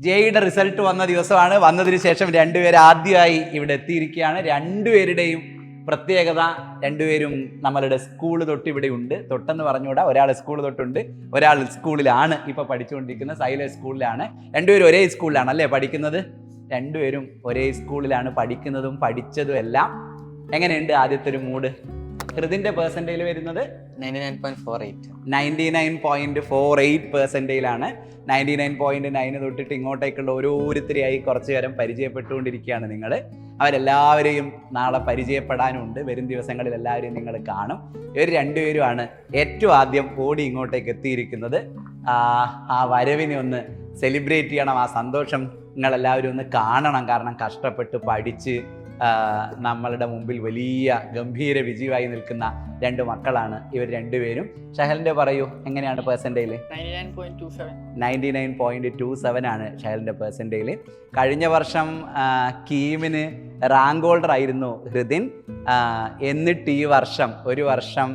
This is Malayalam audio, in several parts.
ജെയുടെ റിസൾട്ട് വന്ന ദിവസമാണ്. വന്നതിന് ശേഷം രണ്ടുപേർ ആദ്യമായി ഇവിടെ എത്തിയിരിക്കുകയാണ്. രണ്ടുപേരുടെയും പ്രത്യേകത, രണ്ടുപേരും നമ്മളുടെ സ്കൂൾ തൊട്ട് ഇവിടെ ഉണ്ട്. തൊട്ടെന്ന് പറഞ്ഞുകൂടാ, ഒരാൾ സ്കൂൾ തൊട്ടുണ്ട്, ഒരാൾ സ്കൂളിലാണ് ഇപ്പോൾ പഠിച്ചുകൊണ്ടിരിക്കുന്നത്. സൈല സ്കൂളിലാണ്. രണ്ടുപേരും ഒരേ സ്കൂളിലാണ് അല്ലേ പഠിക്കുന്നത്? രണ്ടുപേരും ഒരേ സ്കൂളിലാണ് പഠിക്കുന്നതും പഠിച്ചതും എല്ലാം. എങ്ങനെയുണ്ട് ആദ്യത്തെ ഒരു മൂഡ്? ഹൃതിന്റെ പെർസെൻറ്റേജ് വരുന്നത് 99.48%. 99.9 തൊട്ടിട്ട് ഇങ്ങോട്ടേക്കുള്ള ഓരോരുത്തരെയായി കുറച്ചു നേരം പരിചയപ്പെട്ടുകൊണ്ടിരിക്കുകയാണ് നിങ്ങൾ. അവരെല്ലാവരെയും നാളെ പരിചയപ്പെടാനുണ്ട്. വരും ദിവസങ്ങളിൽ എല്ലാവരെയും നിങ്ങൾ കാണും. ഇവർ രണ്ടുപേരുമാണ് ഏറ്റവും ആദ്യം ഓടി ഇങ്ങോട്ടേക്ക് എത്തിയിരിക്കുന്നത്. ആ വരവിനെ ഒന്ന് സെലിബ്രേറ്റ് ചെയ്യണം. ആ സന്തോഷം നിങ്ങളെല്ലാവരും ഒന്ന് കാണണം. കാരണം കഷ്ടപ്പെട്ട് പഠിച്ച് നമ്മളുടെ മുമ്പിൽ വലിയ ഗംഭീര വിജയമായി നിൽക്കുന്ന രണ്ട് മക്കളാണ് ഇവർ രണ്ടുപേരും. ഷഹലിന്റെ പറയൂ, എങ്ങനെയാണ് പെർസെൻറ്റേജ്? 99.27 ആണ് ഷഹലിന്റെ പെർസെൻറ്റേജ്. കഴിഞ്ഞ വർഷം കീമിന് റാങ്ക് ഹോൾഡർ ആയിരുന്നു ഹൃദിൻ. എന്നിട്ട് ഈ വർഷം ഒരു വർഷം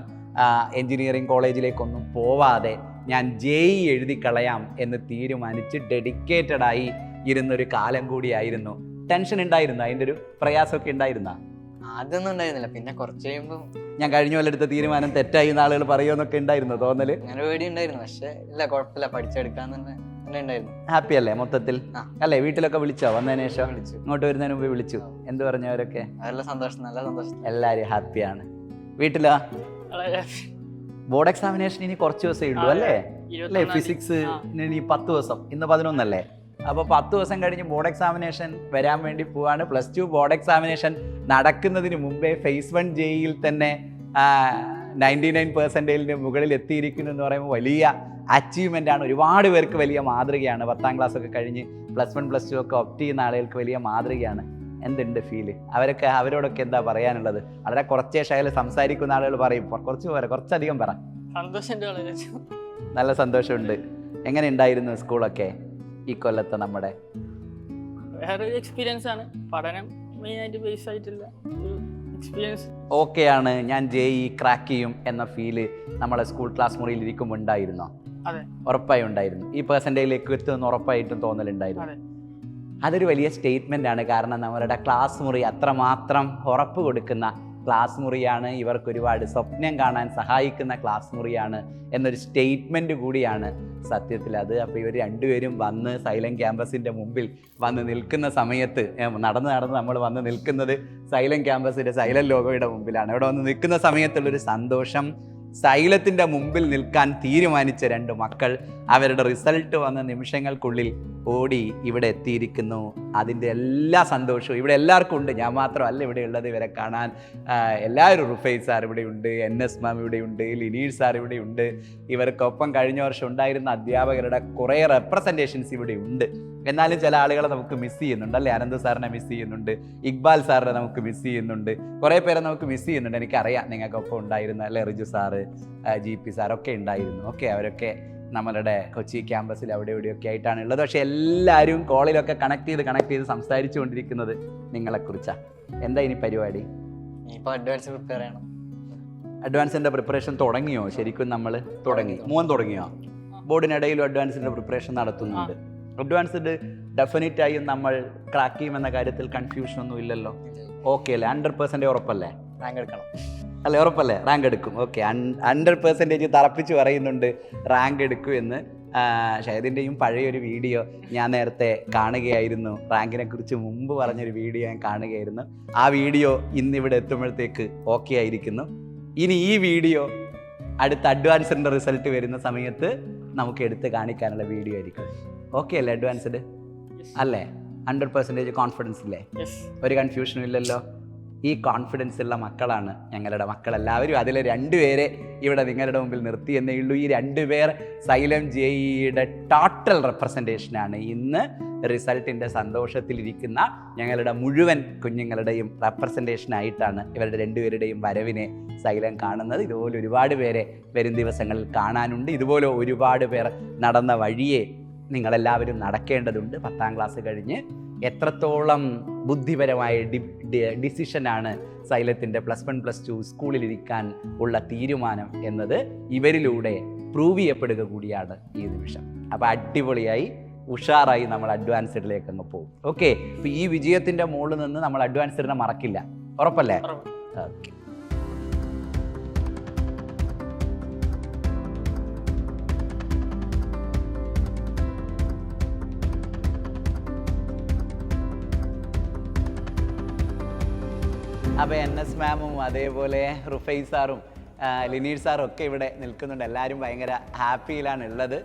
എൻജിനീയറിംഗ് കോളേജിലേക്കൊന്നും പോവാതെ ഞാൻ JEE എഴുതി കളയാം എന്ന് തീരുമാനിച്ച് ഡെഡിക്കേറ്റഡായി ഇരുന്നൊരു കാലം കൂടിയായിരുന്നു. ടെൻഷൻ ഉണ്ടായിരുന്നു? അതിൻ്റെ ഒരു പ്രയാസമൊക്കെ ഉണ്ടായിരുന്ന? അതൊന്നും ഉണ്ടായിരുന്നില്ല. പിന്നെ കുറച്ച് കഴിയുമ്പോൾ ഞാൻ കഴിഞ്ഞ പോലെ എടുത്ത തീരുമാനം തെറ്റായി എന്ന് ആളുകൾ പറയുമെന്നൊക്കെ ഉണ്ടായിരുന്നു തോന്നല്? അങ്ങനെ പേടി ഉണ്ടായിരുന്നു. പക്ഷെ ഇല്ല, കുഴപ്പമില്ല, പഠിച്ചെടുക്കാൻ തന്നെ ഉണ്ടായിരുന്നു. ഹാപ്പി അല്ലേ മൊത്തത്തിൽ? അല്ലേ? വീട്ടിലൊക്കെ വിളിച്ചോ? വന്നതിന് ശേഷം വിളിച്ചു. ഇങ്ങോട്ട് വരുന്നതിന് മുമ്പ് വിളിച്ചു. എന്ത് പറഞ്ഞു അവരൊക്കെ? നല്ല സന്തോഷം, നല്ല സന്തോഷം. എല്ലാവരും ഹാപ്പിയാണ്. വീട്ടിലാ? ബോർഡ് എക്സാമിനേഷൻ ഇനി കുറച്ച് ദിവസമേ ഉള്ളൂ അല്ലേ? അല്ലേ? ഫിസിക്സ് ഇനി 10 ദിവസം, ഇന്ന് 11 അല്ലേ? അപ്പോൾ 10 ദിവസം കഴിഞ്ഞ് ബോർഡ് എക്സാമിനേഷൻ വരാൻ വേണ്ടി പോവാണ്. +2 ബോർഡ് എക്സാമിനേഷൻ നടക്കുന്നതിന് മുമ്പേ phase 1 JEE തന്നെ 99% മുകളിൽ എത്തിയിരിക്കുന്നു എന്ന് പറയുമ്പോൾ വലിയ അച്ചീവ്മെൻ്റ് ആണ്. ഒരുപാട് പേർക്ക് വലിയ മാതൃകയാണ്. 10ാം ക്ലാസ് ഒക്കെ കഴിഞ്ഞ് +1 +2 ഒക്കെ ഒപ്റ്റ് ചെയ്യുന്ന ആളുകൾക്ക് വലിയ മാതൃകയാണ്. എന്തുണ്ട് ഫീല്? അവരോടൊക്കെ എന്താ പറയാനുള്ളത്? വളരെ കുറച്ചേ ഷൈല് സംസാരിക്കുന്ന ആളുകൾ പറയും, കുറച്ചധികം പറ. നല്ല സന്തോഷമുണ്ട്. എങ്ങനെ ഉണ്ടായിരുന്നു സ്കൂളൊക്കെ ഈ കൊല്ലത്തെ? നമ്മുടെ വേറൊരു എക്സ്പീരിയൻസ് ആണ്. പഠനം മെയിനായിട്ട് ബേസ് ആയിട്ടില്ല, എക്സ്പീരിയൻസ്. ഓക്കെയാണ്. ഞാൻ JEE ക്രാക്ക് ചെയ്യും എന്ന ഫീല് നമ്മളെ സ്കൂൾ ക്ലാസ് മുറിയിൽ ഇരിക്കുമ്പോൾ ഉണ്ടായിരുന്നോ? അതെ, ഉറപ്പായി ഉണ്ടായിരുന്നു. ഈ പെർസെൻറ്റേജിലേക്ക് എത്തുമെന്ന് ഉറപ്പായിട്ടും തോന്നലുണ്ടായിരുന്നു. അതൊരു വലിയ സ്റ്റേറ്റ്മെൻ്റ് ആണ്. കാരണം നമ്മളുടെ ക്ലാസ് മുറി അത്രമാത്രം ഉറപ്പ് കൊടുക്കുന്ന ക്ലാസ് മുറിയാണ്, ഇവർക്ക് ഒരുപാട് സ്വപ്നം കാണാൻ സഹായിക്കുന്ന ക്ലാസ് മുറിയാണ് എന്നൊരു സ്റ്റേറ്റ്മെൻറ്റ് കൂടിയാണ് സത്യത്തിൽ അത്. അപ്പോൾ ഇവർ രണ്ടുപേരും വന്ന് സൈലൻറ്റ് ക്യാമ്പസിൻ്റെ മുമ്പിൽ വന്ന് നിൽക്കുന്ന സമയത്ത്, നടന്ന് നമ്മൾ വന്ന് നിൽക്കുന്നത് സൈലൻറ്റ് ക്യാമ്പസിൻ്റെ സൈലൻറ്റ് ലോഗോയുടെ മുമ്പിലാണ്. ഇവിടെ വന്ന് നിൽക്കുന്ന സമയത്തുള്ളൊരു സന്തോഷം, സൈലത്തിൻ്റെ മുമ്പിൽ നിൽക്കാൻ തീരുമാനിച്ച രണ്ട് മക്കൾ അവരുടെ റിസൾട്ട് വന്ന നിമിഷങ്ങൾക്കുള്ളിൽ ഓടി ഇവിടെ എത്തിയിരിക്കുന്നു. അതിൻ്റെ എല്ലാ സന്തോഷവും ഇവിടെ എല്ലാവർക്കും ഉണ്ട്. ഞാൻ മാത്രമല്ല ഇവിടെ ഉള്ളത്. ഇവരെ കാണാൻ എല്ലാവരും, റുഫൈസ് സാർ ഇവിടെയുണ്ട്, NS മാം ഇവിടെയുണ്ട്, ലിനീഷ് സാർ ഇവിടെയുണ്ട്. ഇവർക്കൊപ്പം കഴിഞ്ഞ വർഷം ഉണ്ടായിരുന്ന അധ്യാപകരുടെ കുറേ റെപ്രസെൻറ്റേഷൻസ് ഇവിടെ ഉണ്ട്. എന്നാലും ചില ആളുകളെ നമുക്ക് മിസ് ചെയ്യുന്നുണ്ട് അല്ലേ? അനന്ത് സാറിനെ മിസ് ചെയ്യുന്നുണ്ട്, ഇക്ബാൽ സാറിനെ നമുക്ക് മിസ് ചെയ്യുന്നുണ്ട്, കുറേ പേരെ നമുക്ക് മിസ് ചെയ്യുന്നുണ്ട്. എനിക്കറിയാം നിങ്ങൾക്കൊപ്പം ഉണ്ടായിരുന്ന അല്ലേ? റിജു സാറ്, GP സാറൊക്കെ ഉണ്ടായിരുന്നു. അവരൊക്കെ നമ്മളുടെ കൊച്ചി ക്യാമ്പസിൽ അവിടെ ഇവിടെയൊക്കെ ആയിട്ടാണ് ഉള്ളത്. പക്ഷേ എല്ലാവരും കോളിലൊക്കെ കണക്ട് ചെയ്ത് സംസാരിച്ചു കൊണ്ടിരിക്കുന്നത് നിങ്ങളെക്കുറിച്ചാണ്. എന്താ ഇനി പരിപാടി? ഇപ്പോൾ അഡ്വാൻസ് പ്രിപ്പയർ ചെയ്യണം. അഡ്വാൻസിൻ്റെ പ്രിപ്പറേഷൻ തുടങ്ങിയോ? ശരിക്കും നമ്മൾ മോൻ തുടങ്ങിയോ? ബോർഡിനിടയിലും അഡ്വാൻസിൻ്റെ പ്രിപ്പറേഷൻ നടത്തുന്നുണ്ട്. അഡ്വാൻസ്ഡ് ഡെഫിനറ്റായും നമ്മൾ ക്രാക്ക് ചെയ്യുമെന്ന കാര്യത്തിൽ കൺഫ്യൂഷൻ ഒന്നും ഇല്ലല്ലോ? ഓക്കെ അല്ലേ? 100% ഉറപ്പല്ലേ? റാങ്ക് എടുക്കണം അല്ലേ? ഉറപ്പല്ലേ? റാങ്ക് എടുക്കും. ഓക്കെ, 100% തറപ്പിച്ച് പറയുന്നുണ്ട് റാങ്ക് എടുക്കും എന്ന്. ഷഹദിൻ്റെയും പഴയൊരു വീഡിയോ ഞാൻ നേരത്തെ കാണുകയായിരുന്നു. റാങ്കിനെ കുറിച്ച് മുമ്പ് പറഞ്ഞൊരു വീഡിയോ ഞാൻ കാണുകയായിരുന്നു. ആ വീഡിയോ ഇന്നിവിടെ എത്തുമ്പോഴത്തേക്ക് ഓക്കെ ആയിരിക്കുന്നു. ഇനി ഈ വീഡിയോ അടുത്ത അഡ്വാൻസിൻ്റെ റിസൾട്ട് വരുന്ന സമയത്ത് നമുക്ക് എടുത്ത് കാണിക്കാനുള്ള വീഡിയോ ആയിരിക്കും. ഓക്കെ അല്ലേ? അഡ്വാൻസ്ഡ് അല്ലേ? 100% കോൺഫിഡൻസ് ഇല്ലേ? ഒരു കൺഫ്യൂഷനും ഇല്ലല്ലോ? ഈ കോൺഫിഡൻസ് ഉള്ള മക്കളാണ് ഞങ്ങളുടെ മക്കളെല്ലാവരും. അതിൽ 2 പേരെ ഇവിടെ നിങ്ങളുടെ മുമ്പിൽ നിർത്തി എന്നേ ഉള്ളൂ. ഈ 2 പേർ സൈലം JEEയുടെ ടോട്ടൽ റെപ്രസെൻറ്റേഷനാണ്. ഇന്ന് റിസൾട്ടിൻ്റെ സന്തോഷത്തിലിരിക്കുന്ന ഞങ്ങളുടെ മുഴുവൻ കുഞ്ഞുങ്ങളുടെയും റെപ്രസെൻറ്റേഷനായിട്ടാണ് ഇവരുടെ 2 പേരുടെയും വരവിനെ സൈലം കാണുന്നത്. ഇതുപോലെ ഒരുപാട് പേരെ വരും ദിവസങ്ങളിൽ കാണാനുണ്ട്. ഇതുപോലെ ഒരുപാട് പേർ നടന്ന വഴിയെ നിങ്ങളെല്ലാവരും നടക്കേണ്ടതുണ്ട്. 10ാം ക്ലാസ് കഴിഞ്ഞ് എത്രത്തോളം ബുദ്ധിപരമായ ഡിസിഷനാണ് സൈലത്തിൻ്റെ +1 +2 സ്കൂളിലിരിക്കാൻ ഉള്ള തീരുമാനം എന്നത് ഇവരിലൂടെ പ്രൂവ് ചെയ്യപ്പെടുക കൂടിയാണ് ഈ നിമിഷം. അപ്പോൾ അടിപൊളിയായി ഉഷാറായി നമ്മൾ അഡ്വാൻസ്ഡിലേക്ക് അങ്ങ് പോകും. ഓക്കെ, അപ്പോൾ ഈ വിജയത്തിൻ്റെ മുകളിൽ നിന്ന് നമ്മൾ അഡ്വാൻസ്ഡിനെ മറക്കില്ല, ഉറപ്പല്ലേ? ഓക്കെ. അപ്പോൾ NS മാമും അതേപോലെ റുഫൈ സാറും ലിനീഷ് സാറും ഒക്കെ ഇവിടെ നിൽക്കുന്നുണ്ട്. എല്ലാവരും ഭയങ്കര ഹാപ്പിയിലാണ് ഉള്ളത്.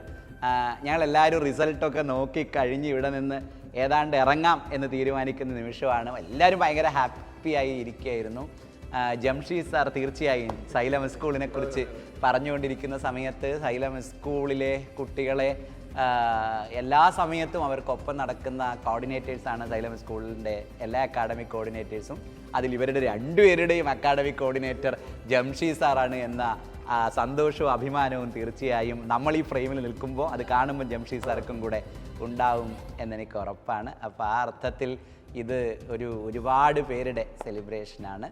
ഞങ്ങളെല്ലാവരും റിസൾട്ടൊക്കെ നോക്കി കഴിഞ്ഞ് ഇവിടെ നിന്ന് ഏതാണ്ട് ഇറങ്ങാം എന്ന് തീരുമാനിക്കുന്ന നിമിഷമാണ്. എല്ലാവരും ഭയങ്കര ഹാപ്പിയായി ഇരിക്കുകയായിരുന്നു. ജംഷീദ് സാർ തീർച്ചയായും സൈലം സ്കൂളിനെ കുറിച്ച് പറഞ്ഞുകൊണ്ടിരിക്കുന്ന സമയത്ത് സൈലം സ്കൂളിലെ കുട്ടികളെ എല്ലാ സമയത്തും അവർക്കൊപ്പം നടക്കുന്ന കോർഡിനേറ്റേഴ്സാണ് സൈലം സ്കൂളിൻ്റെ എല്ലാ അക്കാഡമിക് കോർഡിനേറ്റേഴ്സും. അതിൽ ഇവരുടെ രണ്ടുപേരുടെയും അക്കാഡമിക് കോർഡിനേറ്റർ ജംഷീദ് സാറാണ് എന്ന സന്തോഷവും അഭിമാനവും തീർച്ചയായും നമ്മൾ ഈ ഫ്രെയിമിൽ നിൽക്കുമ്പോൾ അത് കാണുമ്പോൾ ജംഷീദ് സാർക്കും കൂടെ ഉണ്ടാവും എന്നെനിക്ക് ഉറപ്പാണ്. അപ്പോൾ ആ അർത്ഥത്തിൽ ഇത് ഒരുപാട് പേരുടെ സെലിബ്രേഷനാണ്.